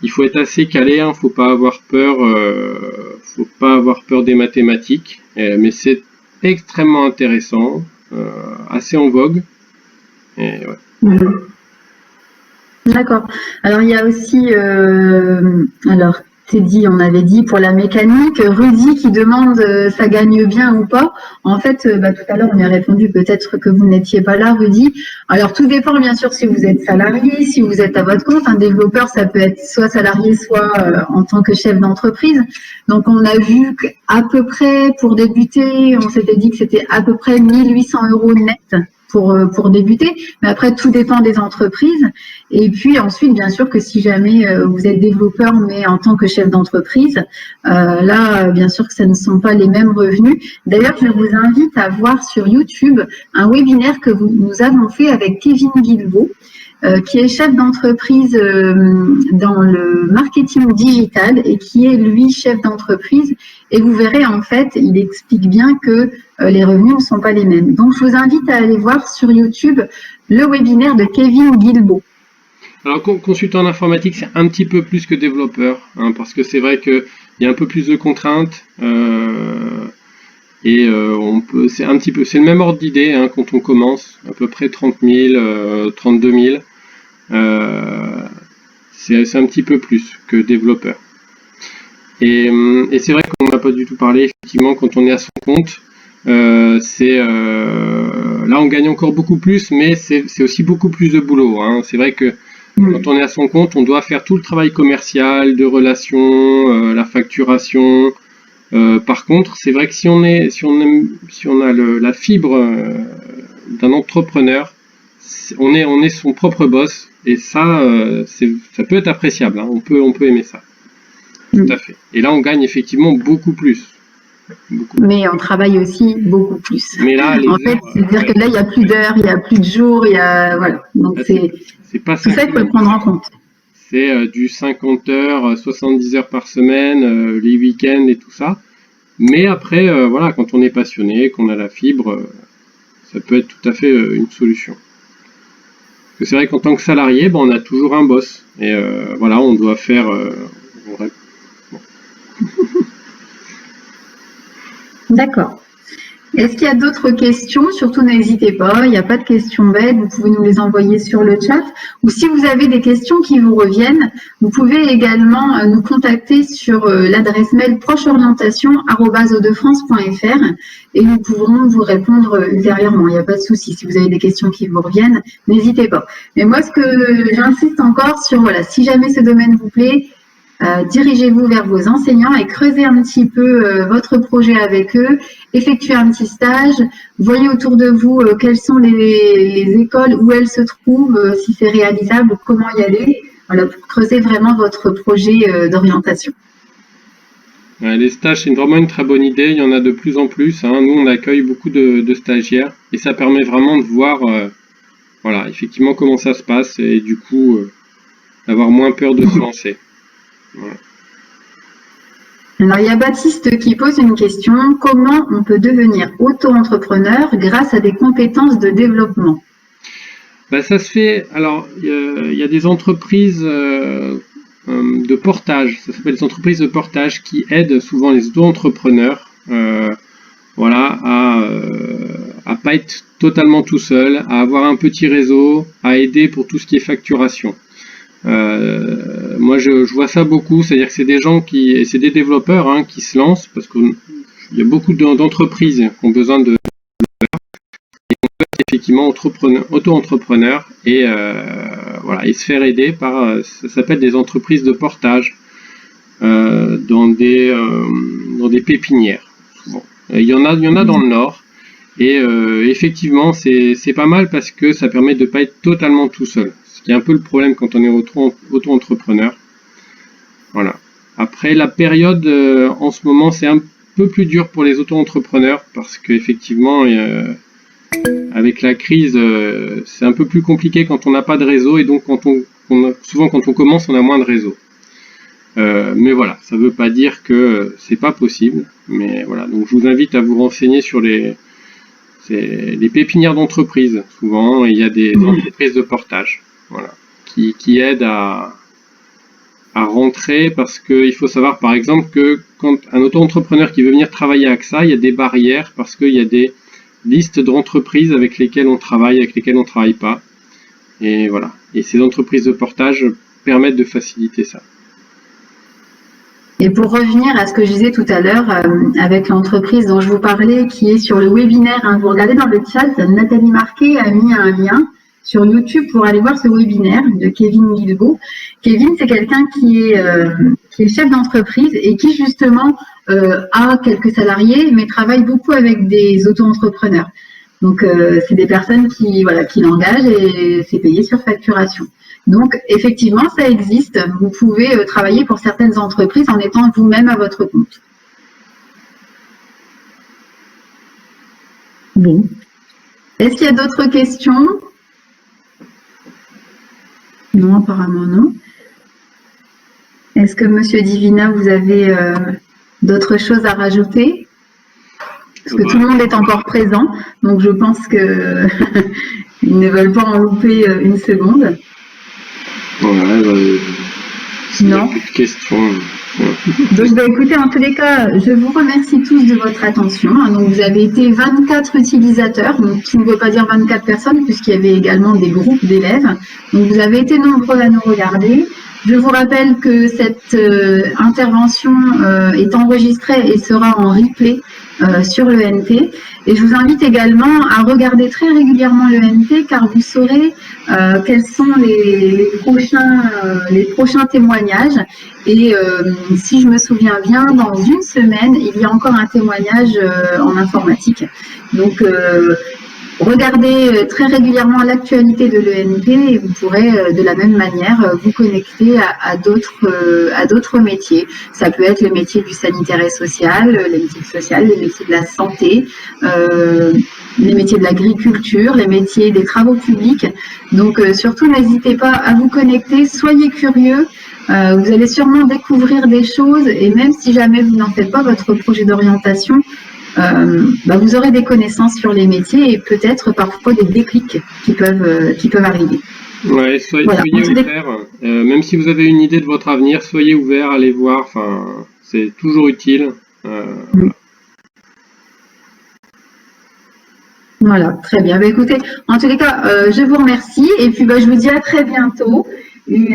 faut être assez calé, faut pas avoir peur des mathématiques, mais c'est extrêmement intéressant, assez en vogue. Et, ouais. D'accord. Alors il y a aussi, Teddy, on avait dit pour la mécanique, Rudy qui demande ça gagne bien ou pas. En fait, tout à l'heure on y a répondu, peut-être que vous n'étiez pas là, Rudy. Alors tout dépend bien sûr si vous êtes salarié, si vous êtes à votre compte. Un développeur, ça peut être soit salarié, soit en tant que chef d'entreprise. Donc on a vu qu'à peu près pour débuter, on s'était dit que c'était à peu près 1 800 € net pour débuter, mais après tout dépend des entreprises. Et puis ensuite, bien sûr que si jamais vous êtes développeur, mais en tant que chef d'entreprise, là, bien sûr que ce ne sont pas les mêmes revenus. D'ailleurs, je vous invite à voir sur YouTube un webinaire que nous avons fait avec Kevin Guilbeault, qui est chef d'entreprise dans le marketing digital et qui est lui chef d'entreprise. Et vous verrez, en fait, il explique bien que les revenus ne sont pas les mêmes. Donc, je vous invite à aller voir sur YouTube le webinaire de Kevin Guilbeault. Alors, consultant en informatique, c'est un petit peu plus que développeur, parce que c'est vrai qu'il y a un peu plus de contraintes. C'est le même ordre d'idée quand on commence, à peu près 30 000, 32 000. C'est un petit peu plus que développeur. Et c'est vrai qu'on n'a pas du tout parlé, effectivement, quand on est à son compte, là on gagne encore beaucoup plus, mais c'est aussi beaucoup plus de boulot. C'est vrai que quand on est à son compte, on doit faire tout le travail commercial, de relations, la facturation. Par contre, c'est vrai que si on a la fibre d'un entrepreneur, on est son propre boss, et ça peut être appréciable. On peut aimer ça. Tout à fait. Et là, on gagne effectivement beaucoup plus. Mais on travaille aussi beaucoup plus. Mais là, en fait, c'est-à-dire que là, il n'y a plus d'heures, il n'y a plus de jours, voilà. Donc là, c'est pas tout ça, il faut le prendre en compte. C'est du 50 heures, 70 heures par semaine, les week-ends et tout ça. Mais après, voilà, quand on est passionné, qu'on a la fibre, ça peut être tout à fait une solution. Parce que c'est vrai qu'en tant que salarié, on a toujours un boss. Et voilà, on doit faire... D'accord. Est-ce qu'il y a d'autres questions? Surtout, n'hésitez pas, il n'y a pas de questions bêtes, vous pouvez nous les envoyer sur le chat. Ou si vous avez des questions qui vous reviennent, vous pouvez également nous contacter sur l'adresse mail procheorientation@audefrance.fr et nous pourrons vous répondre ultérieurement. Il n'y a pas de souci. Si vous avez des questions qui vous reviennent, n'hésitez pas. Mais moi, ce que j'insiste encore sur, voilà, si jamais ce domaine vous plaît, dirigez-vous vers vos enseignants et creusez un petit peu votre projet avec eux, effectuez un petit stage, voyez autour de vous quelles sont les écoles, où elles se trouvent, si c'est réalisable, comment y aller, voilà, pour creuser vraiment votre projet d'orientation. Les stages, c'est vraiment une très bonne idée, il y en a de plus en plus. Nous, on accueille beaucoup de stagiaires et ça permet vraiment de voir voilà, effectivement comment ça se passe et du coup d'avoir moins peur de se lancer. Voilà. Alors, il y a Baptiste qui pose une question. Comment on peut devenir auto-entrepreneur grâce à des compétences de développement? Ça se fait. Alors, il y a des entreprises de portage. Ça s'appelle des entreprises de portage qui aident souvent les auto-entrepreneurs voilà, à pas être totalement tout seul, à avoir un petit réseau, à aider pour tout ce qui est facturation. Moi je vois ça beaucoup, c'est-à-dire que c'est des gens c'est des développeurs qui se lancent parce qu'il y a beaucoup d'entreprises qui ont besoin de effectivement auto-entrepreneurs et voilà, et se faire aider par ça s'appelle des entreprises de portage dans des pépinières souvent. Il y en a dans le Nord et effectivement c'est pas mal parce que ça permet de pas être totalement tout seul. C'est un peu le problème quand on est auto-entrepreneur. Voilà. Après, la période en ce moment, c'est un peu plus dur pour les auto-entrepreneurs parce qu'effectivement, avec la crise, c'est un peu plus compliqué quand on n'a pas de réseau et donc souvent quand on commence, on a moins de réseau. Mais voilà, ça ne veut pas dire que c'est pas possible. Mais voilà, donc je vous invite à vous renseigner sur les pépinières d'entreprise. Souvent, il y a des entreprises de portage. Voilà, qui aide à rentrer parce qu'il faut savoir par exemple que quand un auto-entrepreneur qui veut venir travailler à AXA, il y a des barrières parce qu'il y a des listes d'entreprises avec lesquelles on travaille, avec lesquelles on ne travaille pas. Et voilà. Et ces entreprises de portage permettent de faciliter ça. Et pour revenir à ce que je disais tout à l'heure, avec l'entreprise dont je vous parlais, qui est sur le webinaire, vous regardez dans le chat, Nathalie Marquet a mis un lien sur YouTube pour aller voir ce webinaire de Kevin Guilbeault. Kevin, c'est quelqu'un qui est chef d'entreprise et qui justement a quelques salariés, mais travaille beaucoup avec des auto-entrepreneurs. Donc, c'est des personnes qui l'engagent et c'est payé sur facturation. Donc, effectivement, ça existe. Vous pouvez travailler pour certaines entreprises en étant vous-même à votre compte. Bon. Est-ce qu'il y a d'autres questions ? Non, apparemment non. Est-ce que Monsieur Divina, vous avez d'autres choses à rajouter? Parce que tout le monde est encore présent, donc je pense que ils ne veulent pas en louper une seconde. Ouais, non. Plus de questions. Donc, écoutez, en tous les cas, je vous remercie tous de votre attention. Donc, vous avez été 24 utilisateurs, donc qui ne veut pas dire 24 personnes, puisqu'il y avait également des groupes d'élèves. Donc, vous avez été nombreux à nous regarder. Je vous rappelle que cette intervention est enregistrée et sera en replay sur l'ENT. Et je vous invite également à regarder très régulièrement l'ENT car vous saurez quels sont les prochains témoignages. Et si je me souviens bien, dans une semaine, il y a encore un témoignage en informatique. Donc, regardez très régulièrement l'actualité de l'ENP et vous pourrez de la même manière vous connecter à d'autres métiers. Ça peut être le métier du sanitaire et social, les métiers sociaux, les métiers de la santé, les métiers de l'agriculture, les métiers des travaux publics. Donc surtout n'hésitez pas à vous connecter, soyez curieux. Vous allez sûrement découvrir des choses et même si jamais vous n'en faites pas votre projet d'orientation, vous aurez des connaissances sur les métiers et peut-être parfois des déclics qui peuvent arriver. Ouais, soyez ouverts. Même si vous avez une idée de votre avenir, soyez ouverts, allez voir. Enfin, c'est toujours utile. Voilà, très bien. Écoutez, en tous les cas, je vous remercie et puis je vous dis à très bientôt. Et,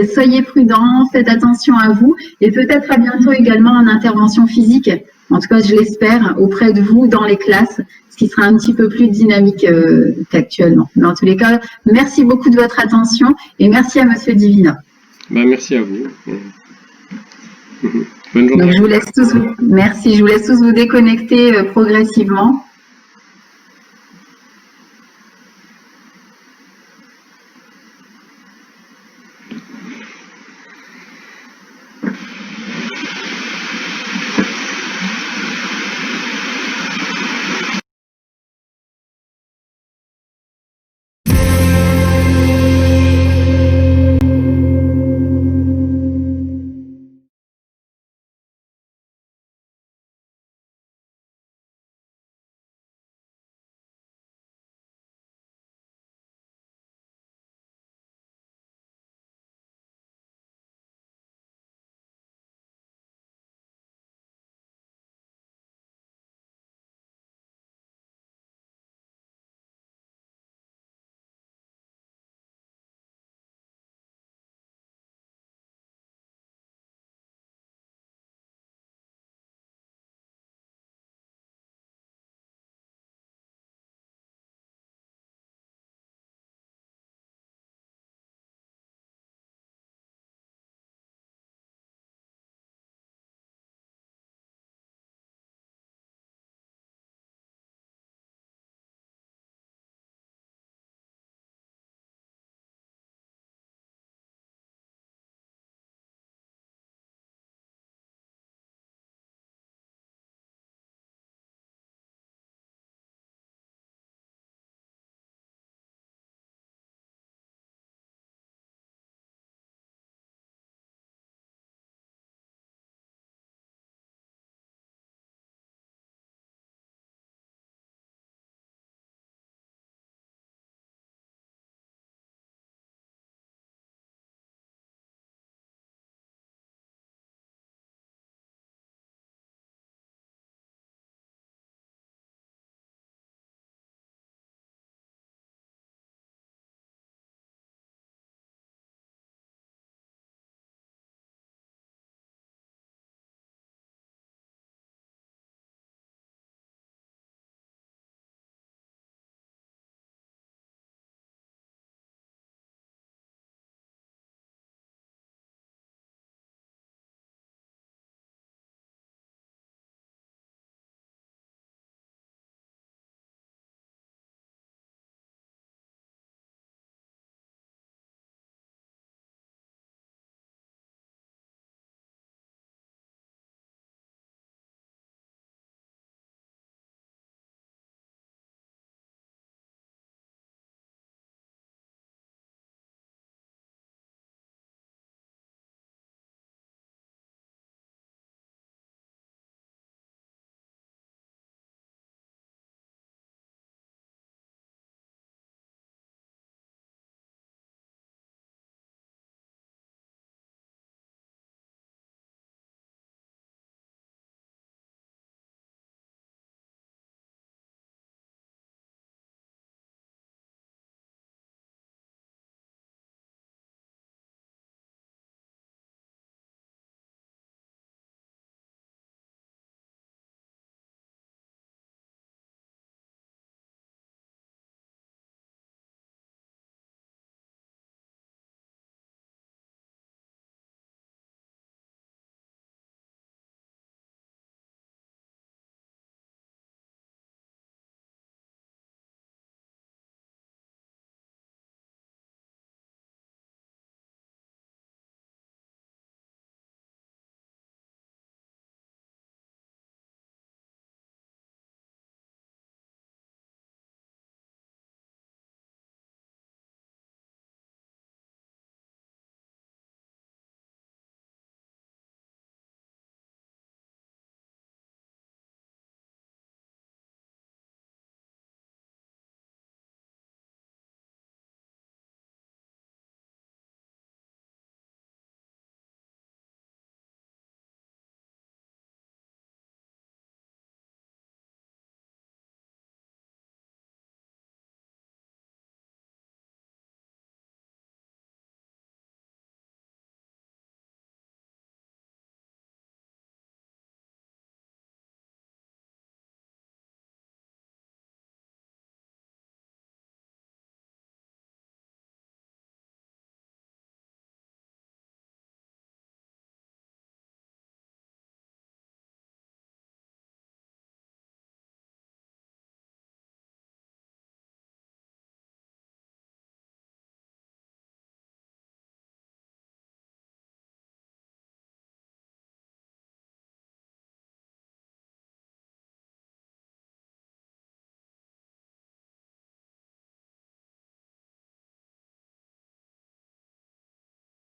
soyez prudents, faites attention à vous et peut-être à bientôt également en intervention physique. En tout cas, je l'espère, auprès de vous dans les classes, ce qui sera un petit peu plus dynamique qu'actuellement. Mais en tous les cas, merci beaucoup de votre attention et merci à Monsieur Divina. Merci à vous. Bonne journée. Donc, je vous laisse tous vous déconnecter progressivement.